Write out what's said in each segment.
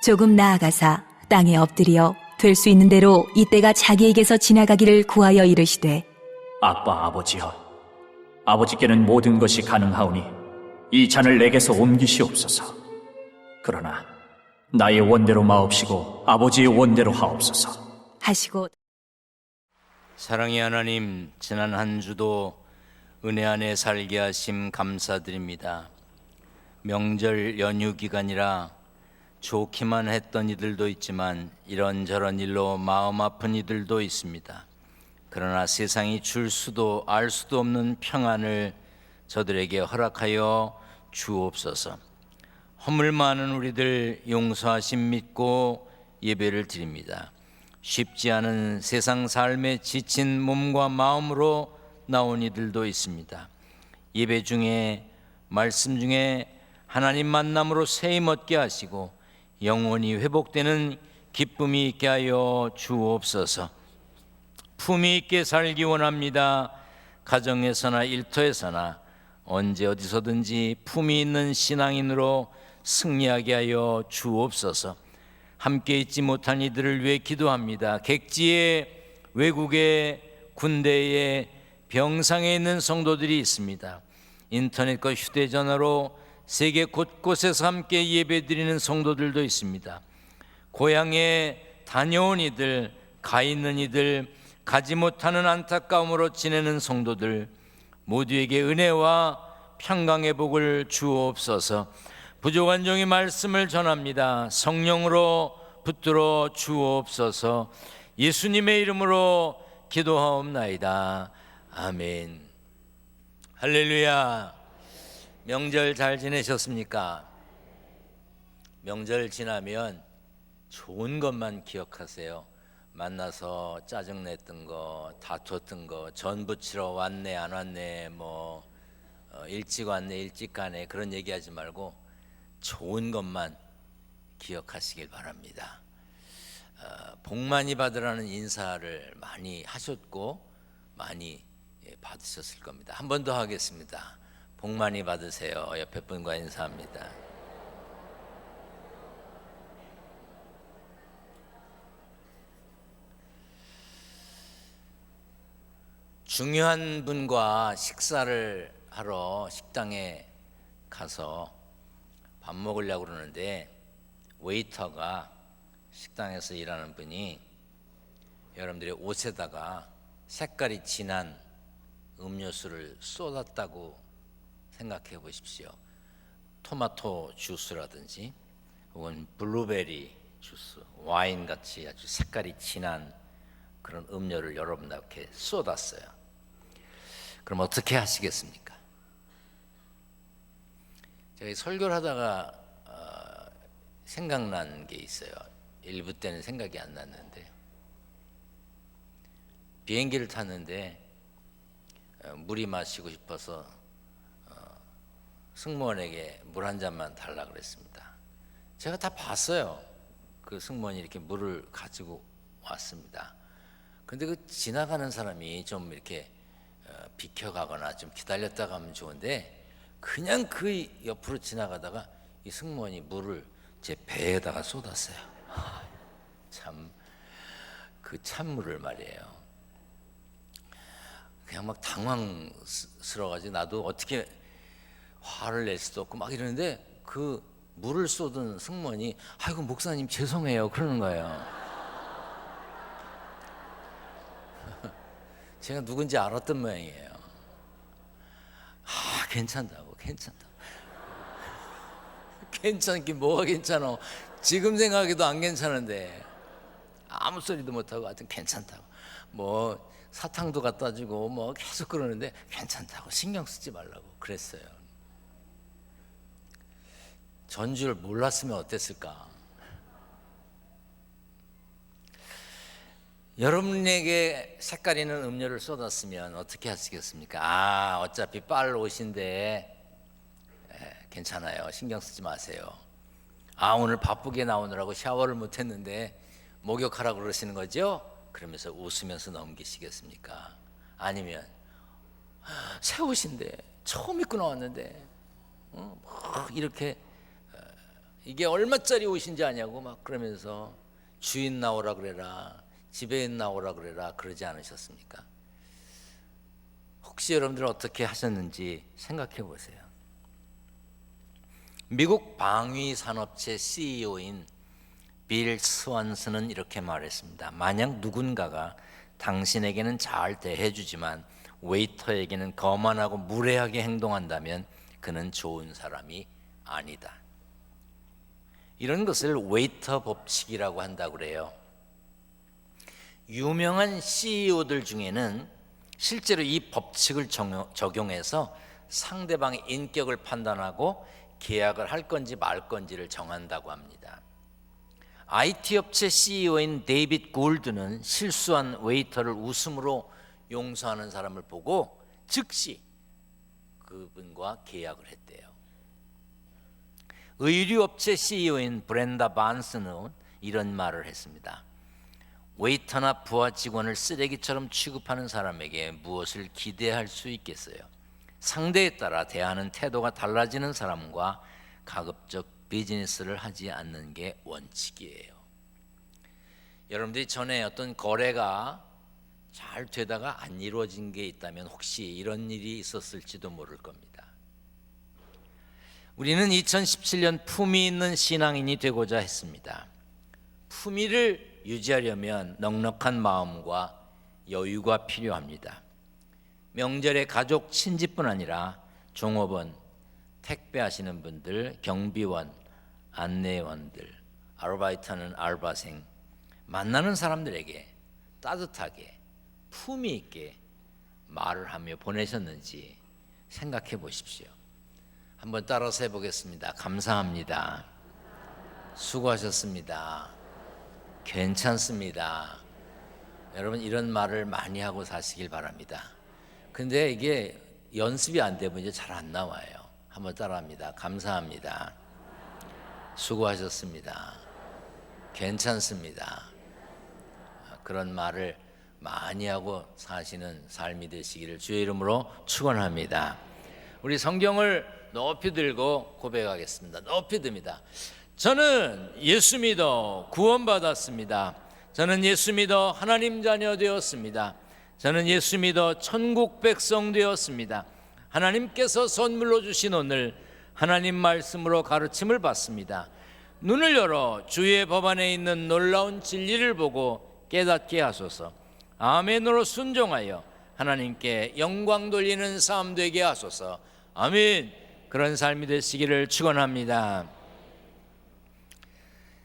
조금 나아가사 땅에 엎드려 될 수 있는 대로 이때가 자기에게서 지나가기를 구하여 이르시되 아빠 아버지여, 아버지께는 모든 것이 가능하오니 이 잔을 내게서 옮기시옵소서. 그러나 나의 원대로 마옵시고 아버지의 원대로 하옵소서 하시고 사랑의 하나님, 지난 한 주도 은혜 안에 살게 하심 감사드립니다. 명절 연휴 기간이라 좋기만 했던 이들도 있지만 이런저런 일로 마음 아픈 이들도 있습니다. 그러나 세상이 줄 수도 알 수도 없는 평안을 저들에게 허락하여 주옵소서. 허물 많은 우리들 용서하심 믿고 예배를 드립니다. 쉽지 않은 세상 삶에 지친 몸과 마음으로 나온 이들도 있습니다. 예배 중에, 말씀 중에 하나님 만남으로 세임 얻게 하시고 영원히 회복되는 기쁨이 있게 하여 주옵소서. 품위 있게 살기 원합니다. 가정에서나 일터에서나 언제 어디서든지 품위 있는 신앙인으로 승리하게 하여 주옵소서. 함께 있지 못한 이들을 위해 기도합니다. 객지에, 외국에, 군대에, 병상에 있는 성도들이 있습니다. 인터넷과 휴대전화로 세계 곳곳에서 함께 예배드리는 성도들도 있습니다. 고향에 다녀온 이들, 가 있는 이들, 가지 못하는 안타까움으로 지내는 성도들 모두에게 은혜와 평강의 복을 주옵소서. 부족한 종의 말씀을 전합니다. 성령으로 붙들어 주옵소서. 예수님의 이름으로 기도하옵나이다. 아멘. 할렐루야. 명절 잘 지내셨습니까? 명절 지나면 좋은 것만 기억하세요. 만나서 짜증냈던 거, 다퉜던 거, 전 부치러 왔네 안 왔네, 일찍 왔네 일찍 가네, 그런 얘기하지 말고 좋은 것만 기억하시길 바랍니다. 복 많이 받으라는 인사를 많이 하셨고 많이 받으셨을 겁니다. 한 번 더 하겠습니다. 복 많이 받으세요. 옆에 분과 인사합니다. 중요한 분과 식사를 하러 식당에 가서 밥 먹으려고 그러는데 웨이터가, 식당에서 일하는 분이 여러분들의 옷에다가 색깔이 진한 음료수를 쏟았다고 생각해 보십시오. 토마토 주스라든지 혹은 블루베리 주스, 와인같이 아주 색깔이 진한 그런 음료를 여러분들께 쏟았어요. 그럼 어떻게 하시겠습니까? 제가 설교를 하다가 생각난 게 있어요. 일부 때는 생각이 안 났는데, 비행기를 탔는데 물이 마시고 싶어서 승무원에게 물 한 잔만 달라 그랬습니다. 제가 다 봤어요. 그 승무원이 이렇게 물을 가지고 왔습니다. 근데 그 지나가는 사람이 좀 이렇게 비켜가거나 좀 기다렸다 가면 좋은데 그냥 그 옆으로 지나가다가 이 승무원이 물을 제 배에다가 쏟았어요. 참, 그 찬물을 말이에요. 그냥 막 당황스러워가지고 나도 어떻게 화를 낼 수도 없고 막 이러는데 그 물을 쏟은 승무원이 아이고 목사님 죄송해요 그러는 거예요. 제가 누군지 알았던 모양이에요. 괜찮다고. 괜찮긴 뭐가 괜찮아. 지금 생각해도 안 괜찮은데 아무 소리도 못하고 하여튼 괜찮다고. 사탕도 갖다 주고 계속 그러는데 괜찮다고, 신경 쓰지 말라고 그랬어요. 전줄 몰랐으면 어땠을까? 여러분에게 색깔 있는 음료를 쏟았으면 어떻게 하시겠습니까? 어차피 빨 옷인데 괜찮아요. 신경 쓰지 마세요. 오늘 바쁘게 나오느라고 샤워를 못했는데 목욕하라고 그러시는 거죠? 그러면서 웃으면서 넘기시겠습니까? 아니면 새 옷인데 처음 입고 나왔는데 이렇게 이게 얼마짜리 옷인지 아냐고 막 그러면서 주인 나오라 그래라, 지배인 나오라 그래라 그러지 않으셨습니까? 혹시 여러분들 어떻게 하셨는지 생각해 보세요. 미국 방위 산업체 CEO인 빌 스완슨은 이렇게 말했습니다. 만약 누군가가 당신에게는 잘 대해주지만 웨이터에게는 거만하고 무례하게 행동한다면 그는 좋은 사람이 아니다. 이런 것을 웨이터 법칙이라고 한다고 그래요. 유명한 CEO들 중에는 실제로 이 법칙을 적용해서 상대방의 인격을 판단하고 계약을 할 건지 말 건지를 정한다고 합니다. IT 업체 CEO인 데이빗 골드는 실수한 웨이터를 웃음으로 용서하는 사람을 보고 즉시 그분과 계약을 했대요. 의류업체 CEO인 브렌다 반스는 이런 말을 했습니다. 웨이터나 부하 직원을 쓰레기처럼 취급하는 사람에게 무엇을 기대할 수 있겠어요? 상대에 따라 대하는 태도가 달라지는 사람과 가급적 비즈니스를 하지 않는 게 원칙이에요. 여러분들이 전에 어떤 거래가 잘 되다가 안 이루어진 게 있다면 혹시 이런 일이 있었을지도 모를 겁니다. 우리는 2017년 품위 있는 신앙인이 되고자 했습니다. 품위를 유지하려면 넉넉한 마음과 여유가 필요합니다. 명절에 가족 친지뿐 아니라 종업원, 택배하시는 분들, 경비원, 안내원들, 아르바이트하는 알바생, 만나는 사람들에게 따뜻하게 품위 있게 말을 하며 보내셨는지 생각해 보십시오. 한번 따라서 해보겠습니다. 감사합니다. 수고하셨습니다. 괜찮습니다. 여러분 이런 말을 많이 하고 사시길 바랍니다. 근데 이게 연습이 안 되면 이제 잘 안 나와요. 한번 따라합니다. 감사합니다. 수고하셨습니다. 괜찮습니다. 그런 말을 많이 하고 사시는 삶이 되시기를 주의 이름으로 축원합니다. 우리 성경을 높이 들고 고백하겠습니다. 높이 듭니다. 저는 예수 믿어 구원받았습니다. 저는 예수 믿어 하나님 자녀 되었습니다. 저는 예수 믿어 천국 백성 되었습니다. 하나님께서 선물로 주신 오늘 하나님 말씀으로 가르침을 받습니다. 눈을 열어 주의 법안에 있는 놀라운 진리를 보고 깨닫게 하소서. 아멘으로 순종하여 하나님께 영광 돌리는 삶 되게 하소서. 아멘. 그런 삶이 되시기를 축원합니다.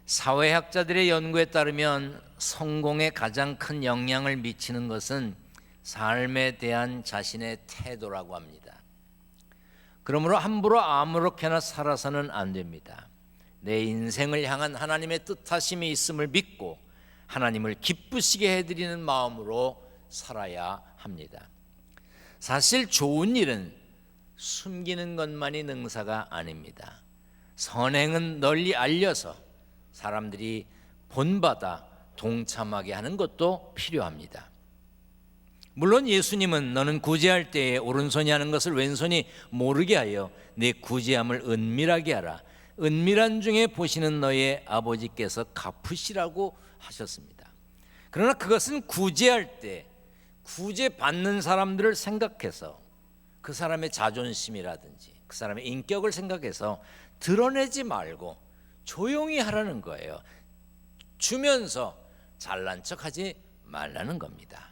사회학자들의 연구에 따르면 성공에 가장 큰 영향을 미치는 것은 삶에 대한 자신의 태도라고 합니다. 그러므로 함부로 아무렇게나 살아서는 안 됩니다. 내 인생을 향한 하나님의 뜻하심이 있음을 믿고 하나님을 기쁘시게 해드리는 마음으로 살아야 합니다. 사실 좋은 일은 숨기는 것만이 능사가 아닙니다. 선행은 널리 알려서 사람들이 본받아 동참하게 하는 것도 필요합니다. 물론 예수님은 너는 구제할 때에 오른손이 하는 것을 왼손이 모르게 하여 내 구제함을 은밀하게 하라. 은밀한 중에 보시는 너의 아버지께서 갚으시라고 하셨습니다. 그러나 그것은 구제할 때 구제받는 사람들을 생각해서 그 사람의 자존심이라든지 그 사람의 인격을 생각해서 드러내지 말고 조용히 하라는 거예요. 주면서 잘난 척하지 말라는 겁니다.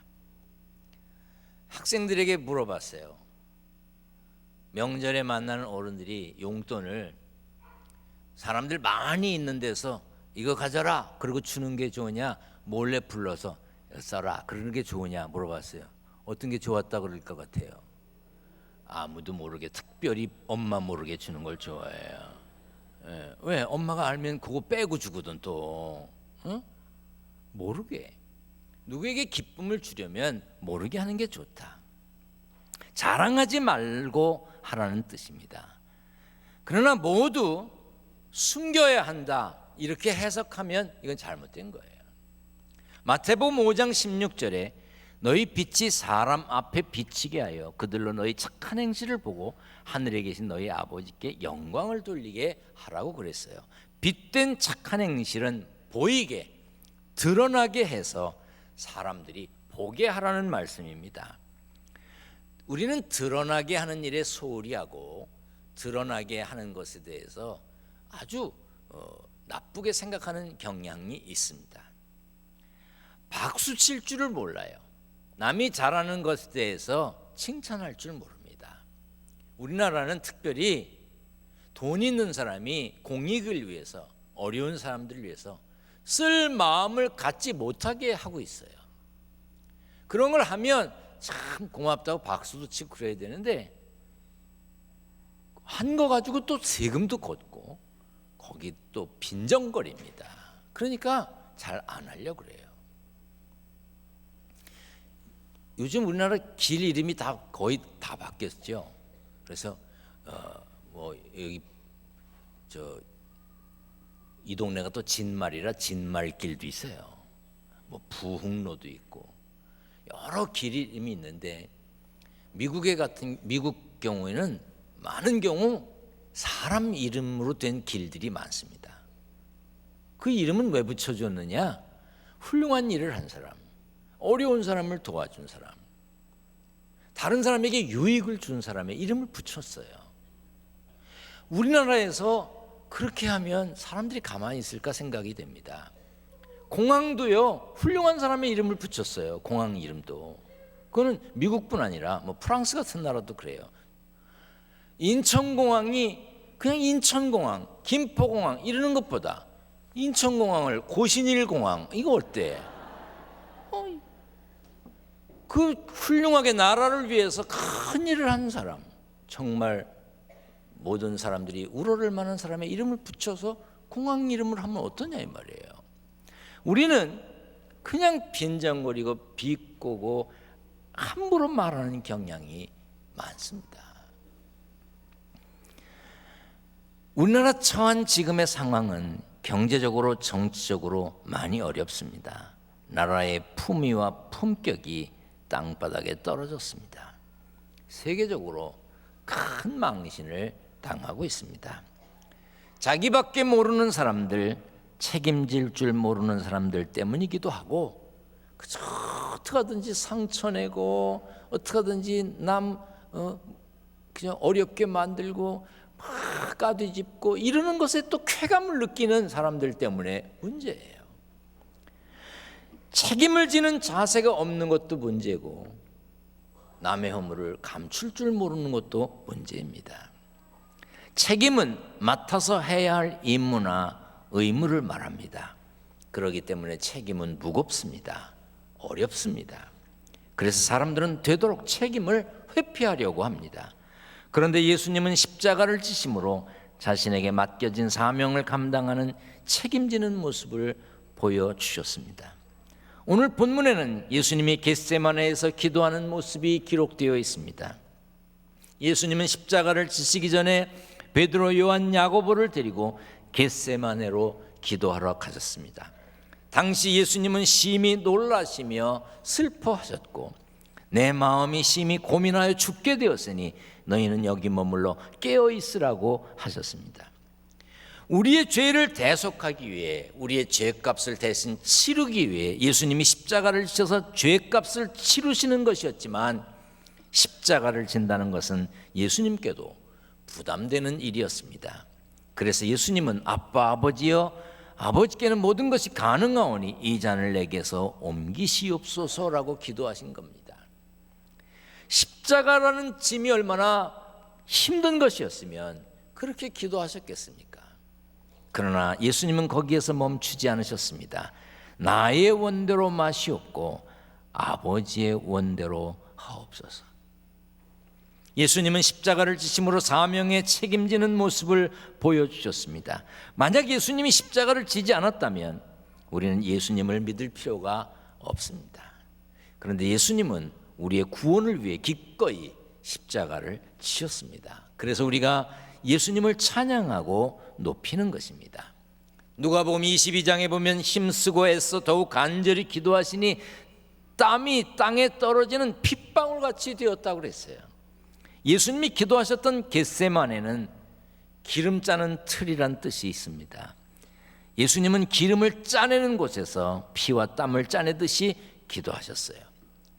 학생들에게 물어봤어요. 명절에 만나는 어른들이 용돈을 사람들 많이 있는 데서 이거 가져라 그리고 주는 게 좋으냐 몰래 불러서 써라 그러는 게 좋으냐 물어봤어요. 어떤 게 좋았다 그럴 것 같아요? 아무도 모르게 특별히 엄마 모르게 주는 걸 좋아해요. 예, 왜? 엄마가 알면 그거 빼고 주거든 또. 응? 모르게. 누구에게 기쁨을 주려면 모르게 하는 게 좋다. 자랑하지 말고 하라는 뜻입니다. 그러나 모두 숨겨야 한다 이렇게 해석하면 이건 잘못된 거예요. 마태복음 5장 16절에 너희 빛이 사람 앞에 비치게 하여 그들로 너희 착한 행실을 보고 하늘에 계신 너희 아버지께 영광을 돌리게 하라고 그랬어요. 빛된 착한 행실은 보이게, 드러나게 해서 사람들이 보게 하라는 말씀입니다. 우리는 드러나게 하는 일에 소홀히 하고 드러나게 하는 것에 대해서 아주 나쁘게 생각하는 경향이 있습니다. 박수 칠 줄을 몰라요. 남이 잘하는 것에 대해서 칭찬할 줄 모릅니다. 우리나라는 특별히 돈 있는 사람이 공익을 위해서, 어려운 사람들을 위해서 쓸 마음을 갖지 못하게 하고 있어요. 그런 걸 하면 참 고맙다고 박수도 치고 그래야 되는데 한 거 가지고 또 세금도 걷고 거기 또 빈정거립니다. 그러니까 잘 안 하려고 그래요. 요즘 우리나라 길 이름이 다 거의 다 바뀌었죠. 그래서 뭐 여기 이 동네가 또 진말이라 진말길도 있어요. 뭐 부흥로도 있고 여러 길 이름이 있는데 미국 경우에는 많은 경우 사람 이름으로 된 길들이 많습니다. 그 이름은 왜 붙여줬느냐? 훌륭한 일을 한 사람, 어려운 사람을 도와준 사람, 다른 사람에게 유익을 준 사람의 이름을 붙였어요. 우리나라에서 그렇게 하면 사람들이 가만히 있을까 생각이 됩니다. 공항도요, 훌륭한 사람의 이름을 붙였어요. 공항 이름도. 그거는 미국뿐 아니라 뭐 프랑스 같은 나라도 그래요. 인천공항이 그냥 인천공항, 김포공항 이러는 것보다 인천공항을 고신일공항 이거 어때? 그 훌륭하게 나라를 위해서 큰 일을 한 사람, 정말 모든 사람들이 우러를 만한 사람의 이름을 붙여서 공항 이름을 하면 어떠냐 이 말이에요. 우리는 그냥 빈정거리고 비꼬고 함부로 말하는 경향이 많습니다. 우리나라 처한 지금의 상황은 경제적으로 정치적으로 많이 어렵습니다. 나라의 품위와 품격이 땅바닥에 떨어졌습니다. 세계적으로 큰 망신을 당하고 있습니다. 자기밖에 모르는 사람들, 책임질 줄 모르는 사람들 때문이기도 하고 그저 어떻게 하든지 상처내고 어떻게 하든지 남 그냥 어렵게 만들고 막 까뒤집고 이러는 것에 또 쾌감을 느끼는 사람들 때문에 문제예요. 책임을 지는 자세가 없는 것도 문제고 남의 허물을 감출 줄 모르는 것도 문제입니다. 책임은 맡아서 해야 할 임무나 의무를 말합니다. 그렇기 때문에 책임은 무겁습니다. 어렵습니다. 그래서 사람들은 되도록 책임을 회피하려고 합니다. 그런데 예수님은 십자가를 지심으로 자신에게 맡겨진 사명을 감당하는 책임지는 모습을 보여주셨습니다. 오늘 본문에는 예수님이 겟세마네에서 기도하는 모습이 기록되어 있습니다. 예수님은 십자가를 지시기 전에 베드로, 요한, 야고보를 데리고 겟세마네로 기도하러 가셨습니다. 당시 예수님은 심히 놀라시며 슬퍼하셨고 내 마음이 심히 고민하여 죽게 되었으니 너희는 여기 머물러 깨어 있으라고 하셨습니다. 우리의 죄를 대속하기 위해 우리의 죄값을 대신 치르기 위해 예수님이 십자가를 지셔서 죄값을 치르시는 것이었지만 십자가를 진다는 것은 예수님께도 부담되는 일이었습니다. 그래서 예수님은 아빠 아버지여 아버지께는 모든 것이 가능하오니 이 잔을 내게서 옮기시옵소서라고 기도하신 겁니다. 십자가라는 짐이 얼마나 힘든 것이었으면 그렇게 기도하셨겠습니까? 그러나 예수님은 거기에서 멈추지 않으셨습니다. 나의 원대로 마시옵고 아버지의 원대로 하옵소서. 예수님은 십자가를 지심으로 사명에 책임지는 모습을 보여주셨습니다. 만약 예수님이 십자가를 지지 않았다면 우리는 예수님을 믿을 필요가 없습니다. 그런데 예수님은 우리의 구원을 위해 기꺼이 십자가를 지셨습니다. 그래서 우리가 예수님을 찬양하고 높이는 것입니다. 누가복음 22장에 보면 힘쓰고 애써 더욱 간절히 기도하시니 땀이 땅에 떨어지는 핏방울같이 되었다고 그랬어요. 예수님이 기도하셨던 겟세마네는 기름 짜는 틀이란 뜻이 있습니다. 예수님은 기름을 짜내는 곳에서 피와 땀을 짜내듯이 기도하셨어요.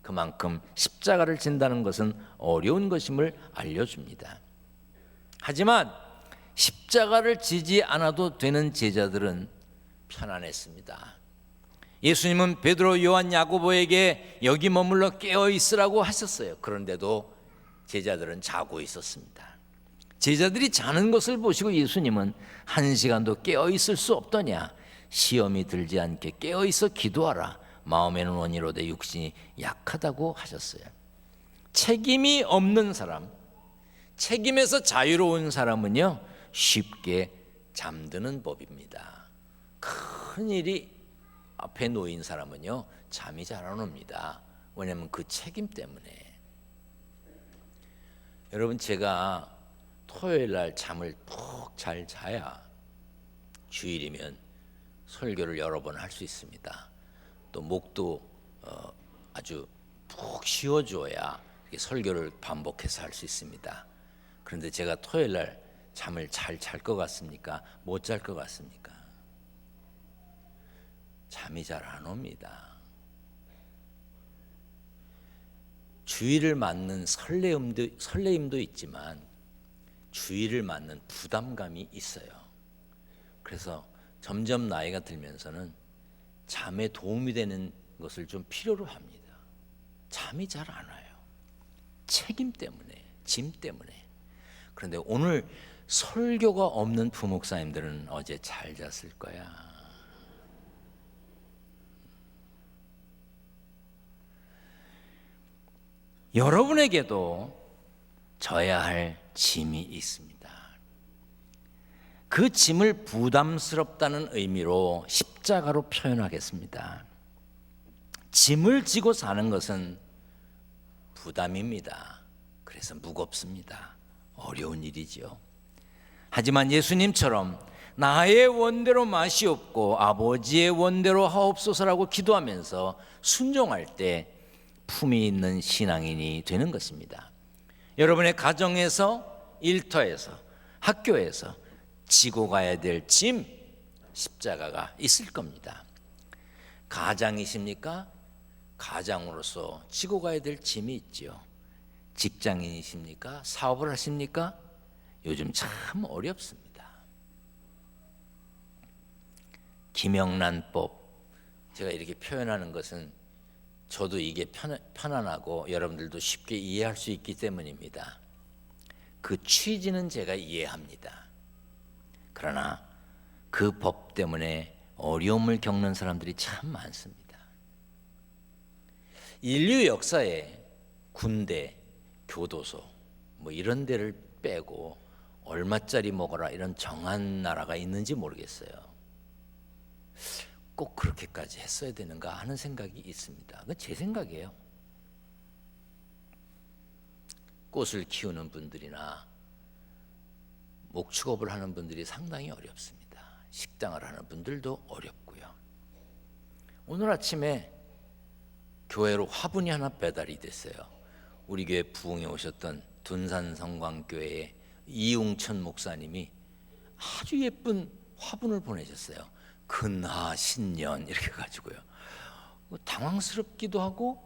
그만큼 십자가를 진다는 것은 어려운 것임을 알려줍니다. 하지만 십자가를 지지 않아도 되는 제자들은 편안했습니다. 예수님은 베드로, 요한, 야고보에게 여기 머물러 깨어 있으라고 하셨어요. 그런데도 제자들은 자고 있었습니다. 제자들이 자는 것을 보시고 예수님은 1시간도 깨어 있을 수 없더냐, 시험이 들지 않게 깨어 있어 기도하라, 마음에는 원이로되 육신이 약하다고 하셨어요. 책임이 없는 사람, 책임에서 자유로운 사람은요 쉽게 잠드는 법입니다. 큰 일이 앞에 놓인 사람은요 잠이 잘 안 옵니다. 왜냐하면 그 책임 때문에. 여러분, 제가 토요일 날 잠을 푹 잘 자야 주일이면 설교를 여러 번 할 수 있습니다. 또 목도 아주 푹 쉬어줘야 설교를 반복해서 할 수 있습니다. 그런데 제가 토요일 날 잠을 잘 잘 것 같습니까? 못 잘 것 같습니까? 잠이 잘 안 옵니다. 주일을 맞는 설레임도 있지만 주일을 맞는 부담감이 있어요. 그래서 점점 나이가 들면서는 잠에 도움이 되는 것을 좀 필요로 합니다. 잠이 잘 안 와요. 책임 때문에, 짐 때문에. 그런데 오늘 설교가 없는 부목사님들은 어제 잘 잤을 거야. 여러분에게도 져야 할 짐이 있습니다. 그 짐을 부담스럽다는 의미로 십자가로 표현하겠습니다. 짐을 지고 사는 것은 부담입니다. 그래서 무겁습니다. 어려운 일이죠. 하지만 예수님처럼 나의 원대로 마시옵고 아버지의 원대로 하옵소서라고 기도하면서 순종할 때 품이 있는 신앙인이 되는 것입니다. 여러분의 가정에서, 일터에서, 학교에서 지고 가야 될 짐, 십자가가 있을 겁니다. 가장이십니까? 가장으로서 지고 가야 될 짐이 있지요. 직장인이십니까? 사업을 하십니까? 요즘 참 어렵습니다. 김영란법, 제가 이렇게 표현하는 것은 저도 이게 편안하고 여러분들도 쉽게 이해할 수 있기 때문입니다. 그 취지는 제가 이해합니다. 그러나 그 법 때문에 어려움을 겪는 사람들이 참 많습니다. 인류 역사에 군대, 교도소 뭐 이런 데를 빼고 얼마짜리 먹어라 이런 정한 나라가 있는지 모르겠어요. 꼭 그렇게까지 했어야 되는가 하는 생각이 있습니다. 그건 제 생각이에요. 꽃을 키우는 분들이나 목축업을 하는 분들이 상당히 어렵습니다. 식당을 하는 분들도 어렵고요. 오늘 아침에 교회로 화분이 하나 배달이 됐어요. 우리 교회 부흥에 오셨던 둔산성광교회의 이웅천 목사님이 아주 예쁜 화분을 보내셨어요. 근하 신년 이렇게 가지고요. 당황스럽기도 하고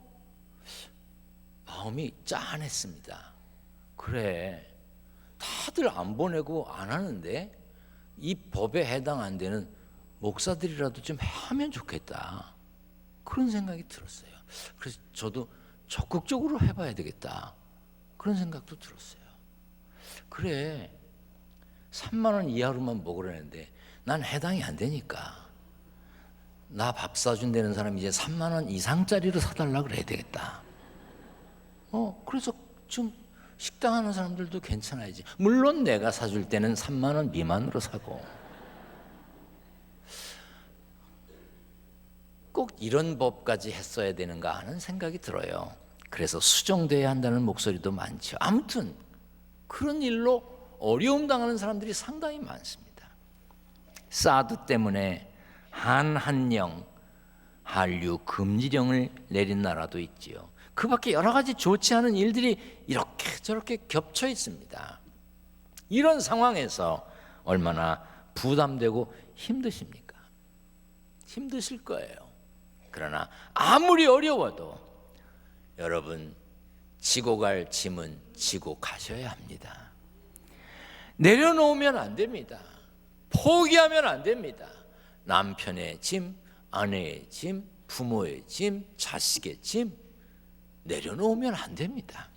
마음이 짠했습니다. 그래, 다들 안 보내고 안 하는데 이 법에 해당 안 되는 목사들이라도 좀 하면 좋겠다, 그런 생각이 들었어요. 그래서 저도 적극적으로 해봐야 되겠다, 그런 생각도 들었어요. 그래, 3만 원 이하로만 먹으려는데 난 해당이 안 되니까 나 밥 사준다는 사람이 이제 3만 원 이상짜리로 사달라고 그래야 되겠다. 그래서 좀 식당 하는 사람들도 괜찮아야지. 물론 내가 사줄 때는 3만 원 미만으로 사고. 꼭 이런 법까지 했어야 되는가 하는 생각이 들어요. 그래서 수정돼야 한다는 목소리도 많죠. 아무튼 그런 일로 어려움 당하는 사람들이 상당히 많습니다. 사드 때문에 한한령, 한류 금지령을 내린 나라도 있지요. 그 밖에 여러 가지 좋지 않은 일들이 이렇게 저렇게 겹쳐 있습니다. 이런 상황에서 얼마나 부담되고 힘드십니까? 힘드실 거예요. 그러나 아무리 어려워도 여러분 지고 갈 짐은 지고 가셔야 합니다. 내려놓으면 안 됩니다. 포기하면 안 됩니다. 남편의 짐, 아내의 짐, 부모의 짐, 자식의 짐 내려놓으면 안 됩니다.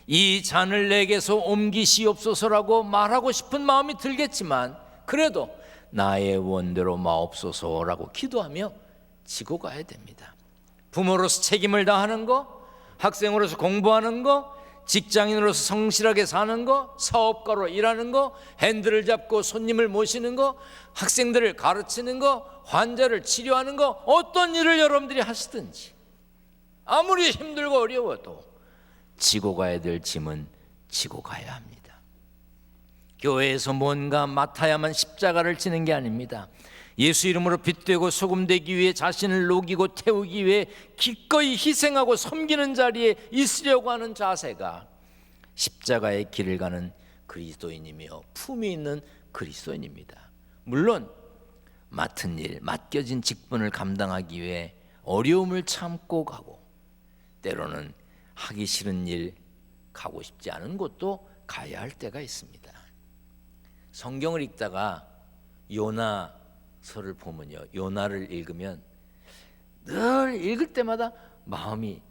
이 잔을 내게서 옮기시옵소서라고 말하고 싶은 마음이 들겠지만 그래도 나의 원대로 마옵소서라고 기도하며 지고 가야 됩니다. 부모로서 책임을 다하는 거, 학생으로서 공부하는 거, 직장인으로서 성실하게 사는 거, 사업가로 일하는 거, 핸들을 잡고 손님을 모시는 거, 학생들을 가르치는 거, 환자를 치료하는 거, 어떤 일을 여러분들이 하시든지 아무리 힘들고 어려워도 지고 가야 될 짐은 지고 가야 합니다. 교회에서 뭔가 맡아야만 십자가를 지는 게 아닙니다. 예수 이름으로 빛되고 소금되기 위해 자신을 녹이고 태우기 위해 기꺼이 희생하고 섬기는 자리에 있으려고 하는 자세가 십자가의 길을 가는 그리스도인이며 품이 있는 그리스도인입니다. 물론 맡은 일, 맡겨진 직분을 감당하기 위해 어려움을 참고 가고 때로는 하기 싫은 일, 가고 싶지 않은 곳도 가야 할 때가 있습니다. 성경을 읽다가 요나서를 보면요, 요나를 읽으면 늘 읽을 때마다 마음이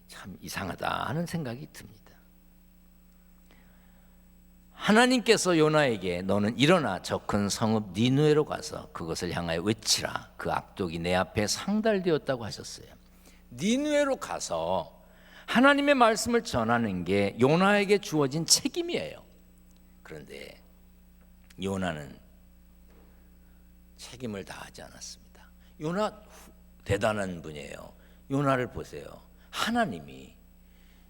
참 이상하다 하는 생각이 듭니다. 하나님께서 요나에게 너는 일어나 저 큰 성읍 니느웨로 가서 그것을 향하여 외치라. 그 악독이 내 앞에 상달되었다고 하셨어요. 니느웨로 가서 하나님의 말씀을 전하는 게 요나에게 주어진 책임이에요. 그런데 요나는 책임을 다하지 않았습니다. 요나 대단한 분이에요. 요나를 보세요. 하나님이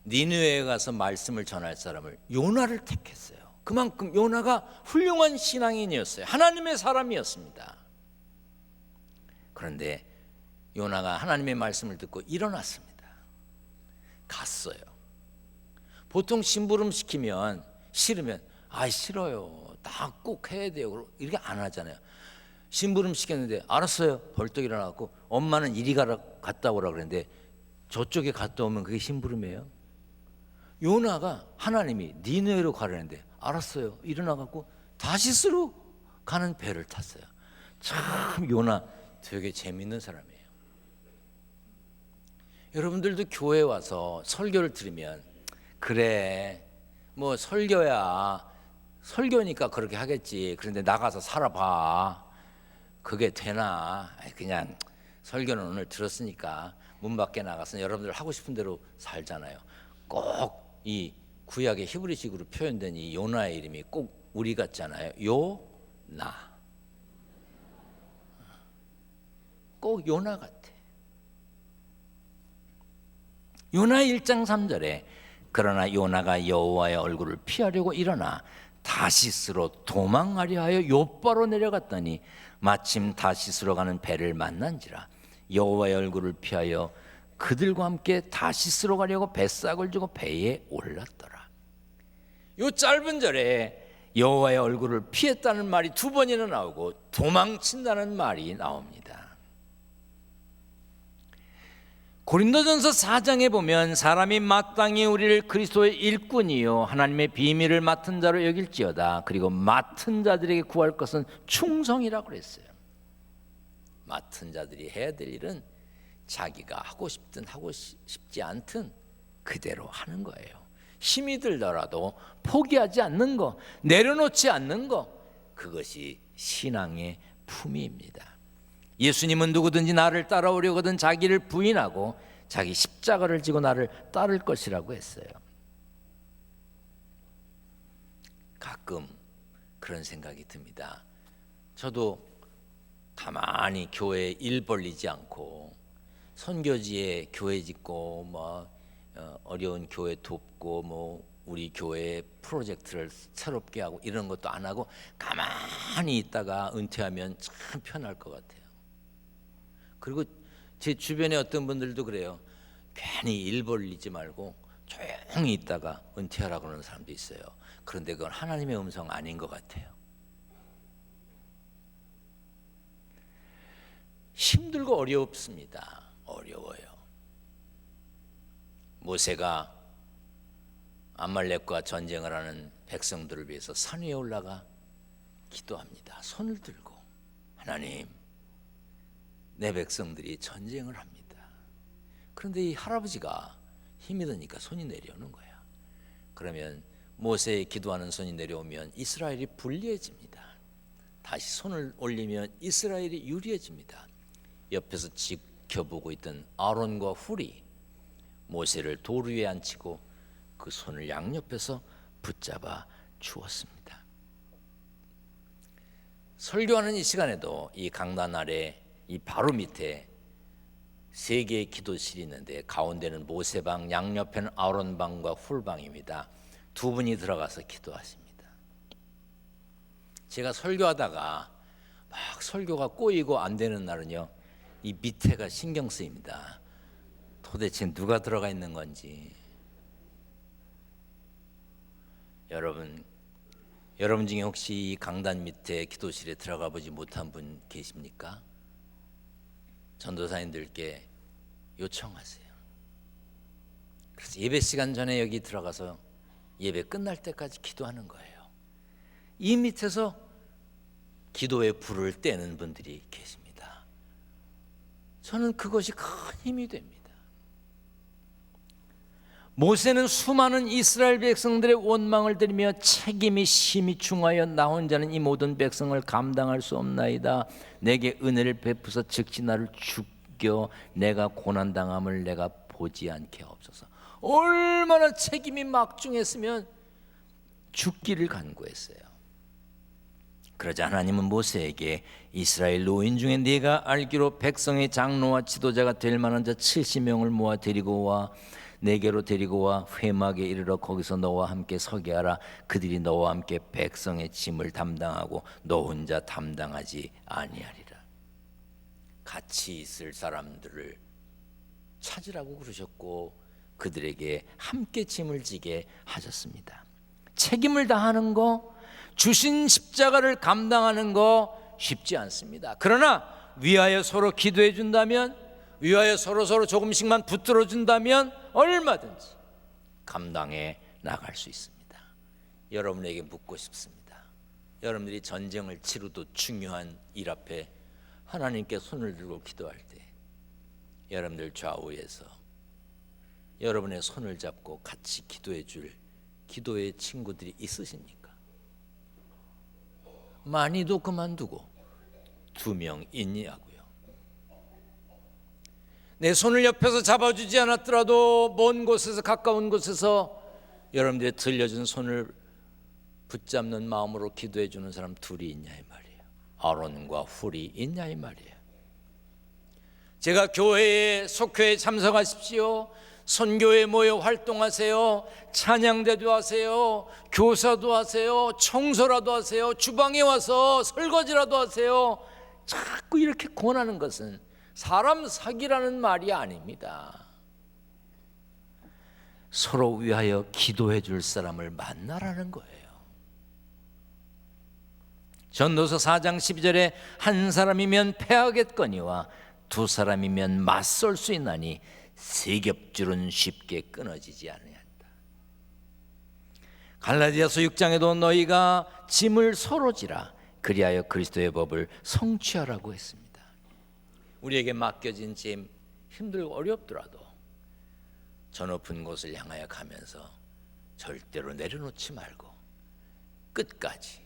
니느웨에 가서 말씀을 전할 사람을 요나를 택했어요. 그만큼 요나가 훌륭한 신앙인이었어요. 하나님의 사람이었습니다. 그런데 요나가 하나님의 말씀을 듣고 일어났습니다. 갔어요. 보통 심부름 시키면 싫으면 싫어요. 나 꼭 해야 돼요. 이렇게 안 하잖아요. 심부름 시켰는데 알았어요. 벌떡 일어나고 엄마는 이리 갔다 오라 그랬는데 저쪽에 갔다 오면 그게 심부름이에요. 요나가 하나님이 니느웨로 가라는데 알았어요. 일어나갖고 다시스로 가는 배를 탔어요. 참 요나 되게 재밌는 사람이에요. 여러분들도 교회 와서 설교를 들으면 그래 뭐 설교니까 그렇게 하겠지. 그런데 나가서 살아봐. 그게 되나? 그냥 설교는 오늘 들었으니까 문 밖에 나가서 여러분들 하고 싶은 대로 살잖아요. 꼭 이 구약의 히브리식으로 표현된 이 요나의 이름이 꼭 우리 같잖아요. 요나. 꼭 요나 같아. 요나 1장 3절에 그러나 요나가 여호와의 얼굴을 피하려고 일어나 다시스로 도망하려 하여 요바로 내려갔더니 마침 다시스로 가는 배를 만난지라 여호와의 얼굴을 피하여 그들과 함께 다시스로 가려고 뱃삭을 주고 배에 올랐더라. 요 짧은 절에 여호와의 얼굴을 피했다는 말이 2번이나 나오고 도망친다는 말이 나옵니다. 고린도전서 4장에 보면 사람이 마땅히 우리를 그리스도의 일꾼이요 하나님의 비밀을 맡은 자로 여길지어다. 그리고 맡은 자들에게 구할 것은 충성이라고 그랬어요. 맡은 자들이 해야 될 일은 자기가 하고 싶든 하고 싶지 않든 그대로 하는 거예요. 힘이 들더라도 포기하지 않는 거, 내려놓지 않는 거, 그것이 신앙의 품위입니다. 예수님은 누구든지 나를 따라오려거든 자기를 부인하고 자기 십자가를 지고 나를 따를 것이라고 했어요. 가끔 그런 생각이 듭니다. 저도 가만히 교회에 일 벌리지 않고 선교지에 교회 짓고 뭐 어려운 교회 돕고 뭐 우리 교회 프로젝트를 새롭게 하고 이런 것도 안 하고 가만히 있다가 은퇴하면 참 편할 것 같아요. 그리고 제 주변에 어떤 분들도 그래요. 괜히 일 벌리지 말고 조용히 있다가 은퇴하라고 하는 사람도 있어요. 그런데 그건 하나님의 음성 아닌 것 같아요. 힘들고 어렵습니다. 어려워요. 모세가 아말렉과 전쟁을 하는 백성들을 위해서 산 위에 올라가 기도합니다. 손을 들고, 하나님, 내 백성들이 전쟁을 합니다. 그런데 이 할아버지가 힘이 드니까 손이 내려오는 거야. 그러면 모세의 기도하는 손이 내려오면 이스라엘이 불리해집니다. 다시 손을 올리면 이스라엘이 유리해집니다. 옆에서 지켜보고 있던 아론과 훌이 모세를 돌 위에 앉히고 그 손을 양옆에서 붙잡아 주었습니다. 설교하는 이 시간에도 이 강단 아래 이 바로 밑에 세 개의 기도실이 있는데 가운데는 모세방, 양옆에는 아론방과 훌방입니다. 두 분이 들어가서 기도하십니다. 제가 설교하다가 막 설교가 꼬이고 안 되는 날은요, 이 밑에가 신경 쓰입니다. 도대체 누가 들어가 있는 건지. 여러분 중에 혹시 이 강단 밑에 기도실에 들어가 보지 못한 분 계십니까? 전도사님들께 요청하세요. 그래서 예배 시간 전에 여기 들어가서 예배 끝날 때까지 기도하는 거예요. 이 밑에서 기도의 불을 떼는 분들이 계십니다. 저는 그것이 큰 힘이 됩니다. 모세는 수많은 이스라엘 백성들의 원망을 들으며 책임이 심히 중하여 나 혼자는 이 모든 백성을 감당할 수 없나이다. 내게 은혜를 베푸사 즉시 나를 죽여 내가 고난당함을 내가 보지 않게 하옵소서. 얼마나 책임이 막중했으면 죽기를 간구했어요. 그러자 하나님은 모세에게 이스라엘 노인 중에 네가 알기로 백성의 장로와 지도자가 될 만한 자 70명을 모아 데리고 와 내게로 데리고 와 회막에 이르러 거기서 너와 함께 서게 하라. 그들이 너와 함께 백성의 짐을 담당하고 너 혼자 담당하지 아니하리라. 같이 있을 사람들을 찾으라고 그러셨고 그들에게 함께 짐을 지게 하셨습니다. 책임을 다하는 거, 주신 십자가를 감당하는 거 쉽지 않습니다. 그러나 위하여 서로 기도해 준다면, 위하여 서로 조금씩만 붙들어 준다면 얼마든지 감당해 나갈 수 있습니다. 여러분에게 묻고 싶습니다. 여러분들이 전쟁을 치르도 중요한 일 앞에 하나님께 손을 들고 기도할 때 여러분들 좌우에서 여러분의 손을 잡고 같이 기도해 줄 기도의 친구들이 있으십니까? 많이도 그만두고 2명 있냐고요. 내 손을 옆에서 잡아주지 않았더라도 먼 곳에서 가까운 곳에서 여러분들이 들려준 손을 붙잡는 마음으로 기도해 주는 사람 2이 있냐 이 말이에요. 아론과 훌이 있냐 이 말이에요. 제가 교회에 속회에 참석하십시오. 선교에 모여 활동하세요. 찬양대도 하세요. 교사도 하세요. 청소라도 하세요. 주방에 와서 설거지라도 하세요. 자꾸 이렇게 권하는 것은 사람 사기라는 말이 아닙니다. 서로 위하여 기도해 줄 사람을 만나라는 거예요. 전도서 4장 12절에 한 사람이면 패하겠거니와 2 사람이면 맞설 수 있나니 세 겹줄은 쉽게 끊어지지 아니한다. 갈라디아서 6장에도 너희가 짐을 서로 지라 그리하여 그리스도의 법을 성취하라고 했습니다. 우리에게 맡겨진 짐 힘들고 어렵더라도 저 높은 곳을 향하여 가면서 절대로 내려놓지 말고 끝까지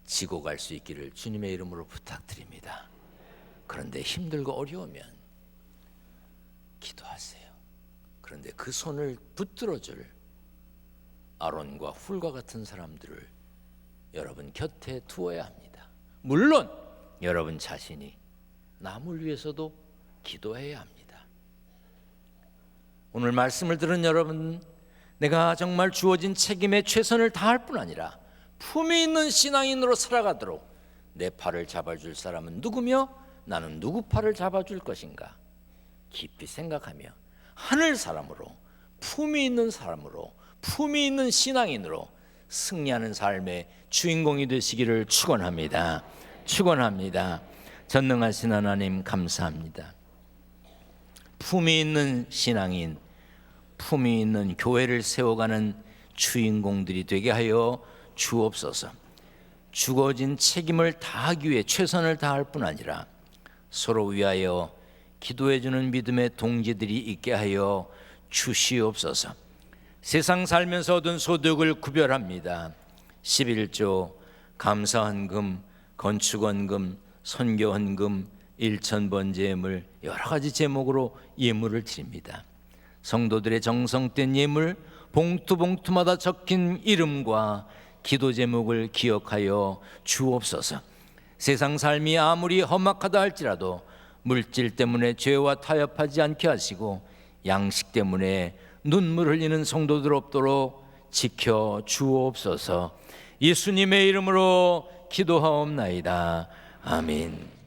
지고 갈 수 있기를 주님의 이름으로 부탁드립니다. 그런데 힘들고 어려우면 기도하세요. 그런데 그 손을 붙들어줄 아론과 훌과 같은 사람들을 여러분 곁에 두어야 합니다. 물론 여러분 자신이 남을 위해서도 기도해야 합니다. 오늘 말씀을 들은 여러분, 내가 정말 주어진 책임에 최선을 다할 뿐 아니라 품위 있는 신앙인으로 살아가도록 내 팔을 잡아줄 사람은 누구며 나는 누구 팔을 잡아줄 것인가 깊이 생각하며 하늘 사람으로, 품위 있는 사람으로, 품위 있는 신앙인으로 승리하는 삶의 주인공이 되시기를 축원합니다. 축원합니다. 전능하신 하나님 감사합니다. 품이 있는 신앙인, 품이 있는 교회를 세워가는 주인공들이 되게 하여 주옵소서. 주어진 책임을 다하기 위해 최선을 다할 뿐 아니라 서로 위하여 기도해주는 믿음의 동지들이 있게 하여 주시옵소서. 세상 살면서 얻은 소득을 구별합니다. 11조, 감사헌금, 건축헌금, 선교헌금, 일천번제물, 여러 가지 제목으로 예물을 드립니다. 성도들의 정성된 예물, 봉투마다 적힌 이름과 기도 제목을 기억하여 주옵소서. 세상 삶이 아무리 험악하다 할지라도 물질 때문에 죄와 타협하지 않게 하시고 양식 때문에 눈물 흘리는 성도들 없도록 지켜 주옵소서. 예수님의 이름으로 기도하옵나이다. 아멘.